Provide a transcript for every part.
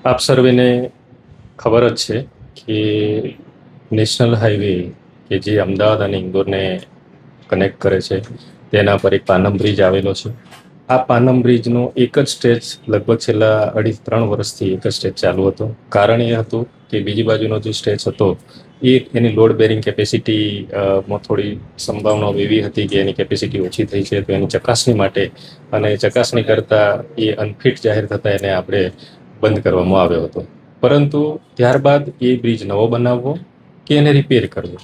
આપ સર્વેને ખબર જ છે કે નેશનલ હાઈવે કે જે અમદાવાદ અને ઇન્દોરને કનેક્ટ કરે છે તેના પર એક પાનમ બ્રિજ આવેલો છે. આ પાનમ બ્રિજનો એક જ સ્ટેજ લગભગ છેલ્લા 2.5-3 વર્ષથી એક જ સ્ટેજ ચાલુ હતો. કારણ એ હતું કે બીજી બાજુનો જે સ્ટેજ હતો એ એની લોડ બેરિંગ કેપેસિટીમાં થોડી સંભાવનાઓ એવી હતી કે એની કેપેસિટી ઓછી થઈ છે, તો એની ચકાસણી માટે અને ચકાસણી કરતાં એ અનફિટ જાહેર થતાં એને આપણે બંધ કરવામાં આવ્યો હતો. પરંતુ ત્યારબાદ એ બ્રિજ નવો બનાવવો કે એને રિપેર કરવો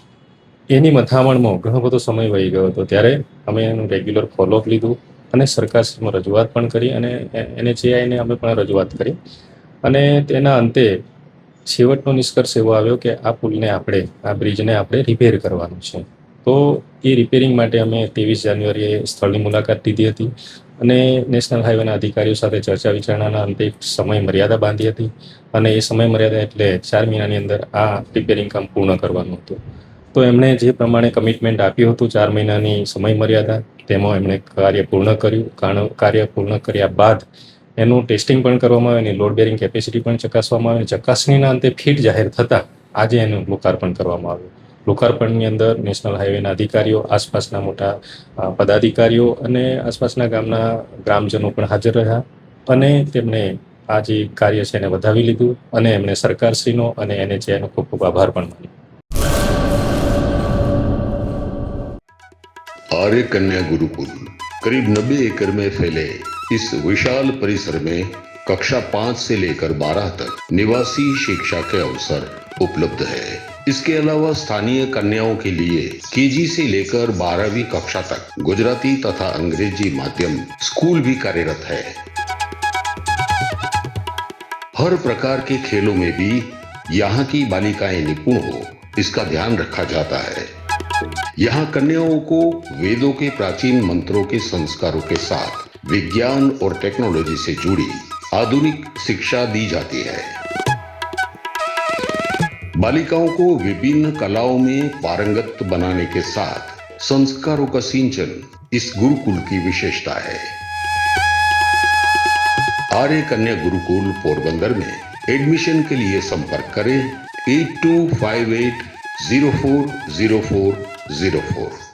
એની મથામણમાં ઘણો બધો સમય વહી ગયો હતો. ત્યારે અમે એનું રેગ્યુલર ફોલોઅપ લીધું અને સરકારશ્રીમાં રજૂઆત પણ કરી અને NHAIને અમે પણ રજૂઆત કરી અને તેના અંતે છેવટનો નિષ્કર્ષ એવો આવ્યો કે આ પુલને આ બ્રિજને આપણે રિપેર કરવાનું છે. તો એ રિપેરિંગ માટે અમે 23 જાન્યુઆરીએ સ્થળની મુલાકાત લીધી હતી અને નેશનલ હાઈવેના અધિકારીઓ સાથે ચર્ચા વિચારણાના અંતે એક સમય મર્યાદા બાંધી હતી અને એ સમય મર્યાદા એટલે 4 મહિનાની અંદર આ રિપેરિંગ કામ પૂર્ણ કરવાનું હતું. તો એમણે જે પ્રમાણે કમિટમેન્ટ આપ્યું હતું 4 મહિનાની સમય મર્યાદા, તેમાં એમણે કાર્ય પૂર્ણ કર્યું. કાર્ય પૂર્ણ કર્યા બાદ એનું ટેસ્ટિંગ પણ કરવામાં આવે, એની લોડ બેરિંગ કેપેસિટી પણ ચકાસવામાં આવે. ચકાસણીના અંતે ફિટ જાહેર થતાં આજે એનું લોકાર્પણ કરવામાં આવ્યું. લોકાર્પણની અંદર નેશનલ હાઈવેના અધિકારીઓ, આસપાસના મોટા પદાધિકારીઓ અને આસપાસના ગામના ગ્રામજનો પણ હાજર રહ્યા અને તેમણે આ જે કાર્ય છે એને વધાવી લીધું અને એમણે સરકારશ્રીનો અને NHAIનો ખૂબ ખૂબ આભાર પણ માન્યો. आर्य कन्या गुरुकुल करीब 90 एकड़ में फैले इस विशाल परिसर में कक्षा 5 से लेकर 12 तक निवासी शिक्षा के अवसर उपलब्ध है. इसके अलावा स्थानीय कन्याओं के लिए केजी से लेकर 12वीं कक्षा तक गुजराती तथा अंग्रेजी माध्यम स्कूल भी कार्यरत है. हर प्रकार के खेलों में भी यहाँ की बालिकाएं निपुण हो, इसका ध्यान रखा जाता है. यहाँ कन्याओं को वेदों के प्राचीन मंत्रों के संस्कारों के साथ विज्ञान और टेक्नोलॉजी से जुड़ी आधुनिक शिक्षा दी जाती है. बालिकाओं को विभिन्न कलाओं में पारंगत बनाने के साथ संस्कारों का सिंचन इस गुरुकुल की विशेषता है. आर्य कन्या गुरुकुल पोरबंदर में एडमिशन के लिए संपर्क करें 8258040404.